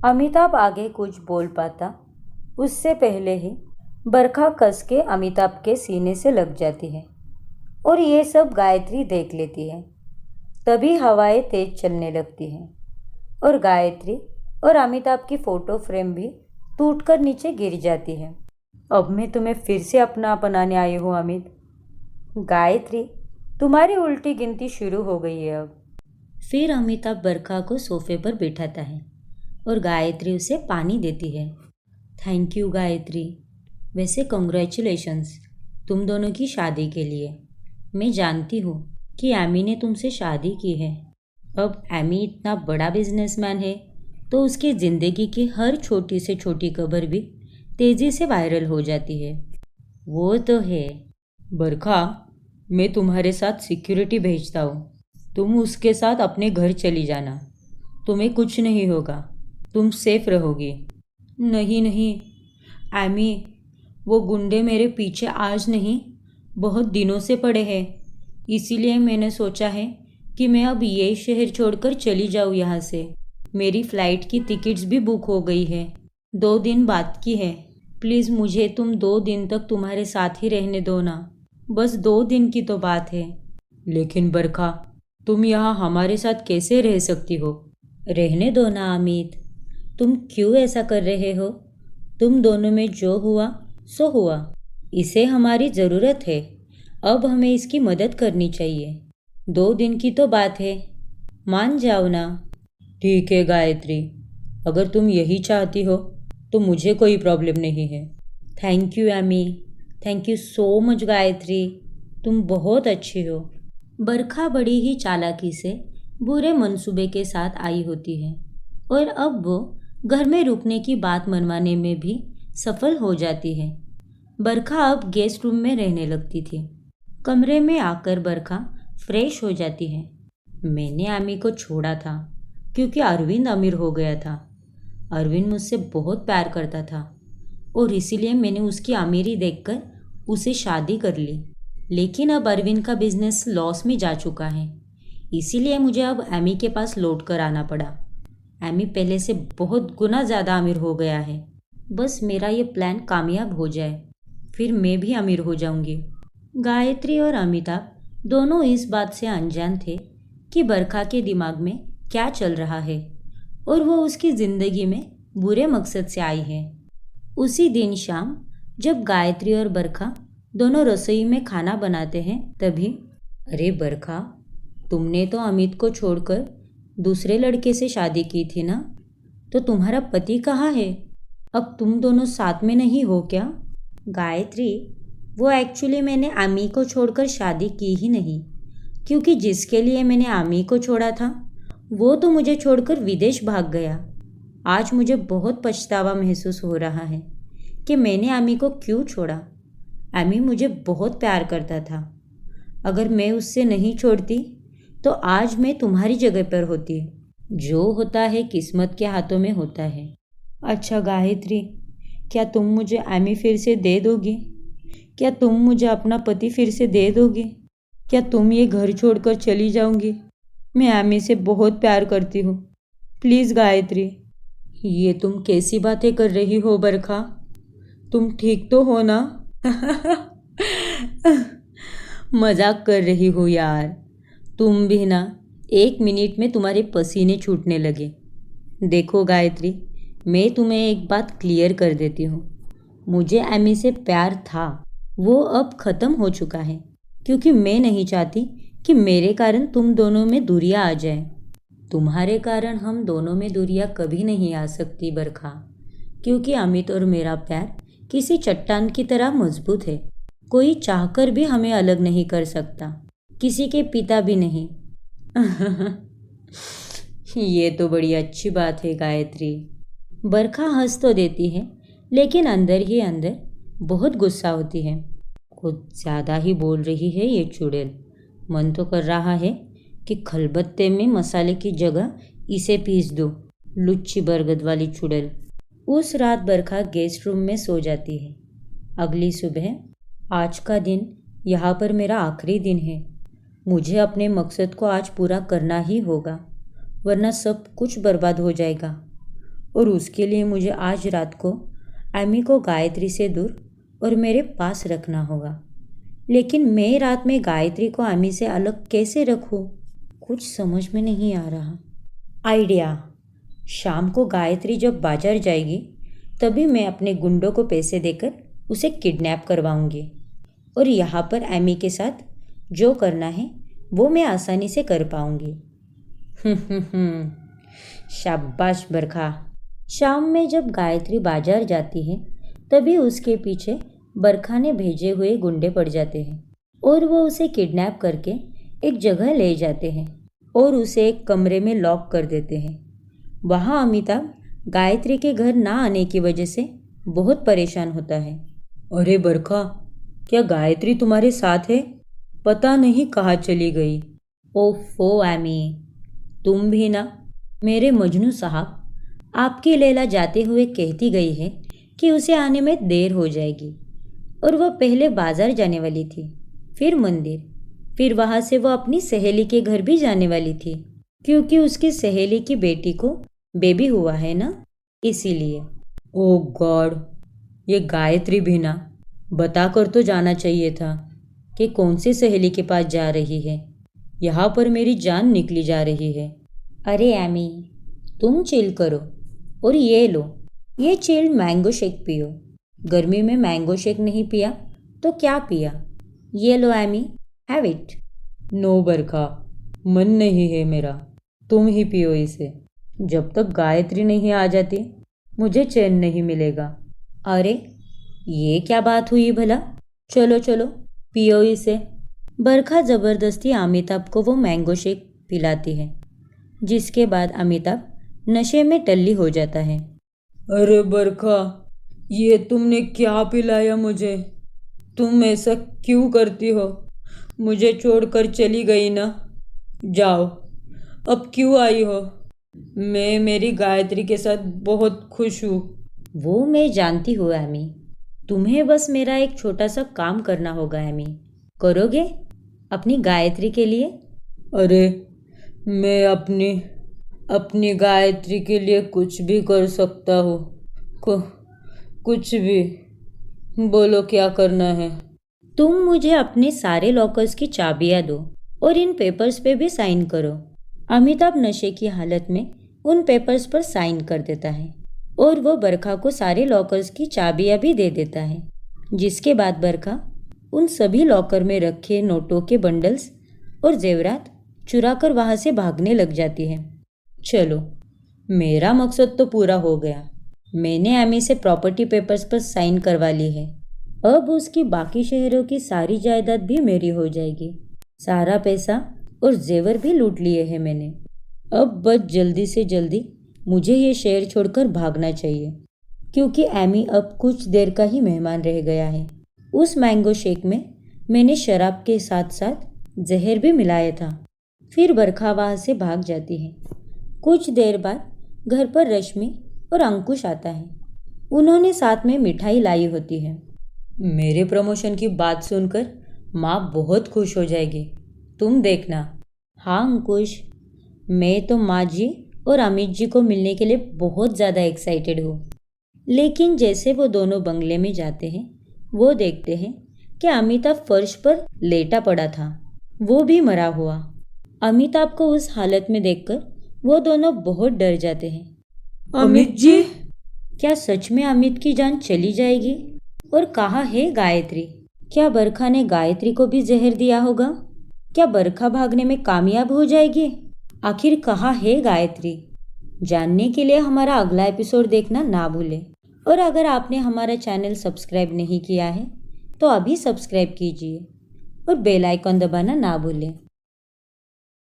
अमिताभ आगे कुछ बोल पाता उससे पहले ही बरखा कस के अमिताभ के सीने से लग जाती है और ये सब गायत्री देख लेती है। तभी हवाएं तेज चलने लगती हैं और गायत्री और अमिताभ की फोटो फ्रेम भी टूटकर नीचे गिर जाती है। अब मैं तुम्हें फिर से अपना बनाने आई हूँ अमित। गायत्री, तुम्हारी उल्टी गिनती शुरू हो गई है अब। फिर अमिताभ बरखा को सोफे पर बिठाता है और गायत्री उसे पानी देती है। Thank you Gayatri. वैसे कॉन्ग्रेचुलेशंस तुम दोनों की शादी के लिए। मैं जानती हूँ कि एमी ने तुमसे शादी की है। अब एमी इतना बड़ा बिजनेसमैन है तो उसकी ज़िंदगी की हर छोटी से छोटी खबर भी तेज़ी से वायरल हो जाती है। वो तो है। बरखा, मैं तुम्हारे साथ सिक्योरिटी भेजता हूँ। तुम उसके साथ अपने घर चली जाना। तुम्हें कुछ नहीं होगा, तुम सेफ रहोगी। नहीं नहीं एमी, वो गुंडे मेरे पीछे आज नहीं बहुत दिनों से पड़े हैं। इसीलिए मैंने सोचा है कि मैं अब ये शहर छोड़कर चली जाऊँ यहाँ से। मेरी फ़्लाइट की टिकट्स भी बुक हो गई है। 2 दिन बाद की है। प्लीज़ मुझे तुम 2 दिन तक तुम्हारे साथ ही रहने दो ना। बस 2 दिन की तो बात है। लेकिन बरखा, तुम यहाँ हमारे साथ कैसे रह सकती हो? रहने दो ना अमित। तुम क्यों ऐसा कर रहे हो? तुम दोनों में जो हुआ सो हुआ। इसे हमारी ज़रूरत है। अब हमें इसकी मदद करनी चाहिए। 2 दिन की तो बात है, मान जाओ ना। ठीक है गायत्री, अगर तुम यही चाहती हो तो मुझे कोई प्रॉब्लम नहीं है। Thank you Amy. Thank you so much Gayatri, तुम बहुत अच्छी हो। बरखा बड़ी ही चालाकी से बुरे मंसूबे के साथ आई होती है और अब वो घर में रुकने की बात मनवाने में भी सफल हो जाती है। बरखा अब गेस्ट रूम में रहने लगती थी। कमरे में आकर बरखा फ्रेश हो जाती है। मैंने आमी को छोड़ा था क्योंकि अरविंद अमीर हो गया था। अरविंद मुझसे बहुत प्यार करता था और इसीलिए मैंने उसकी अमीरी देखकर उसे शादी कर ली। लेकिन अब अरविंद का बिजनेस लॉस में जा चुका है, इसीलिए मुझे अब एमी के पास लौट कर आना पड़ा। एमी पहले से बहुत गुना ज़्यादा अमीर हो गया है। बस मेरा ये प्लान कामयाब हो जाए, फिर मैं भी अमीर हो जाऊंगी। गायत्री और अमिताभ दोनों इस बात से अनजान थे कि बरखा के दिमाग में क्या चल रहा है और वो उसकी ज़िंदगी में बुरे मकसद से आई है। उसी दिन शाम जब गायत्री और बरखा दोनों रसोई में खाना बनाते हैं तभी, अरे बरखा, तुमने तो अमित को छोड़कर दूसरे लड़के से शादी की थी ना? तो तुम्हारा पति कहाँ है? अब तुम दोनों साथ में नहीं हो क्या? गायत्री, वो एक्चुअली मैंने आमी को छोड़कर शादी की ही नहीं, क्योंकि जिसके लिए मैंने आमी को छोड़ा था वो तो मुझे छोड़कर विदेश भाग गया। आज मुझे बहुत पछतावा महसूस हो रहा है कि मैंने आमी को क्यों छोड़ा। आमी मुझे बहुत प्यार करता था। अगर मैं उससे नहीं छोड़ती तो आज मैं तुम्हारी जगह पर होती। जो होता है किस्मत के हाथों में होता है। अच्छा गायत्री, क्या तुम मुझे आमी फिर से दे दोगी? क्या तुम मुझे अपना पति फिर से दे दोगी? क्या तुम ये घर छोड़कर चली जाओगी? मैं आमी से बहुत प्यार करती हूँ। प्लीज़ गायत्री। ये तुम कैसी बातें कर रही हो बरखा? तुम ठीक तो हो ना? मजाक कर रही हो यार। तुम भी ना, 1 मिनट में तुम्हारे पसीने छूटने लगे। देखो गायत्री, मैं तुम्हें एक बात क्लियर कर देती हूँ। मुझे एमी से प्यार था, वो अब ख़त्म हो चुका है, क्योंकि मैं नहीं चाहती कि मेरे कारण तुम दोनों में दूरियां आ जाए। तुम्हारे कारण हम दोनों में दूरियां कभी नहीं आ सकती बरखा, क्योंकि अमित और मेरा प्यार किसी चट्टान की तरह मजबूत है। कोई चाहकर भी हमें अलग नहीं कर सकता, किसी के पिता भी नहीं। ये तो बड़ी अच्छी बात है गायत्री। बरखा हंस तो देती है, लेकिन अंदर ही अंदर बहुत गुस्सा होती है। कुछ ज़्यादा ही बोल रही है ये चुड़ैल। मन तो कर रहा है कि खलबत्ते में मसाले की जगह इसे पीस दो। लुच्ची बरगद वाली चुड़ैल। उस रात बरखा गेस्ट रूम में सो जाती है। अगली सुबह, आज का दिन यहाँ पर मेरा आखिरी दिन है। मुझे अपने मकसद को आज पूरा करना ही होगा, वरना सब कुछ बर्बाद हो जाएगा। और उसके लिए मुझे आज रात को एमी को गायत्री से दूर और मेरे पास रखना होगा। लेकिन मैं रात में गायत्री को एमी से अलग कैसे रखूं? कुछ समझ में नहीं आ रहा। आइडिया। शाम को गायत्री जब बाजार जाएगी तभी मैं अपने गुंडों को पैसे देकर उसे किडनैप करवाऊंगी और यहाँ पर एमी के साथ जो करना है वो मैं आसानी से कर पाऊंगी। शाबाश बरखा। शाम में जब गायत्री बाजार जाती है तभी उसके पीछे बरखा ने भेजे हुए गुंडे पड़ जाते हैं और वो उसे किडनैप करके एक जगह ले जाते हैं और उसे एक कमरे में लॉक कर देते हैं। वहाँ अमिताभ गायत्री के घर ना आने की वजह से बहुत परेशान होता है। अरे बरखा, क्या गायत्री तुम्हारे साथ है? पता नहीं कहाँ चली गई। ओफो एमी, तुम भी ना। मेरे मजनू साहब, आपकी लैला जाते हुए कहती गई है कि उसे आने में देर हो जाएगी और वह पहले बाजार जाने वाली थी, फिर मंदिर, फिर वहाँ से वो अपनी सहेली के घर भी जाने वाली थी क्योंकि उसकी सहेली की बेटी को बेबी हुआ है ना, इसीलिए। ओह गॉड, ये गायत्री भी ना बता कर तो जाना चाहिए था कि कौन सी सहेली के पास जा रही है। यहाँ पर मेरी जान निकली जा रही है। अरे एमी, तुम चिल करो और ये लो, ये चिल्ड मैंगो शेक पियो। गर्मी में मैंगो शेक नहीं पिया तो क्या पिया? ये लो एमी, हैव इट। नो बरखा, मन नहीं है मेरा, तुम ही पियो इसे। जब तक गायत्री नहीं आ जाती मुझे चैन नहीं मिलेगा। अरे ये क्या बात हुई भला? चलो चलो पियो इसे। बरखा ज़बरदस्ती अमिताभ को वो मैंगो शेक पिलाती है, जिसके बाद अमिताभ नशे में टल्ली हो जाता है। अरे बरखा, ये तुमने क्या पिलाया मुझे? तुम ऐसा क्यों करती हो? मुझे छोड़कर चली गई ना। जाओ, अब क्यों आई हो? मैं मेरी गायत्री के साथ बहुत खुश हूँ। वो मैं जानती हूँ एमी, तुम्हें बस मेरा एक छोटा सा काम करना होगा एमी। करोगे अपनी गायत्री के लिए? अरे मैं अपनी गायत्री के लिए कुछ भी कर सकता हूँ। कुछ भी बोलो, क्या करना है? तुम मुझे अपने सारे लॉकर्स की चाबियाँ दो और इन पेपर्स पे भी साइन करो। अमिताभ नशे की हालत में उन पेपर्स पर साइन कर देता है और वो बरखा को सारे लॉकर्स की चाबियाँ भी दे देता है, जिसके बाद बरखा उन सभी लॉकर में रखे नोटों के बंडल्स और जेवरात चुरा कर वहाँ से भागने लग जाती है। चलो, मेरा मकसद तो पूरा हो गया। मैंने एमी से प्रॉपर्टी पेपर्स पर साइन करवा ली है। अब उसकी बाकी शहरों की सारी जायदाद भी मेरी हो जाएगी। सारा पैसा और जेवर भी लूट लिए हैं मैंने। अब बस जल्दी से जल्दी मुझे ये शहर छोड़कर भागना चाहिए, क्योंकि एमी अब कुछ देर का ही मेहमान रह गया है। उस मैंगो शेक में मैंने शराब के साथ साथ जहर भी मिलाया था। फिर बरखा वहाँ से भाग जाती है। कुछ देर बाद घर पर रश्मि और अंकुश आता है। उन्होंने साथ में मिठाई लाई होती है। मेरे प्रमोशन की बात सुनकर माँ बहुत खुश हो जाएगी, तुम देखना। हाँ अंकुश, मैं तो माँ जी और अमित जी को मिलने के लिए बहुत ज़्यादा एक्साइटेड हूँ। लेकिन जैसे वो दोनों बंगले में जाते हैं वो देखते हैं कि अमिताभ फर्श पर लेटा पड़ा था, वो भी मरा हुआ। अमिताभ को उस हालत में देखकर वो दोनों बहुत डर जाते हैं। अमित जी? क्या सच में अमित की जान चली जाएगी? और कहाँ है गायत्री? क्या बरखा ने गायत्री को भी जहर दिया होगा? क्या बरखा भागने में कामयाब हो जाएगी? आखिर कहाँ है गायत्री? जानने के लिए हमारा अगला एपिसोड देखना ना भूलें। और अगर आपने हमारा चैनल सब्सक्राइब नहीं किया है तो अभी सब्सक्राइब कीजिए और बेल आइकॉन दबाना ना भूलें।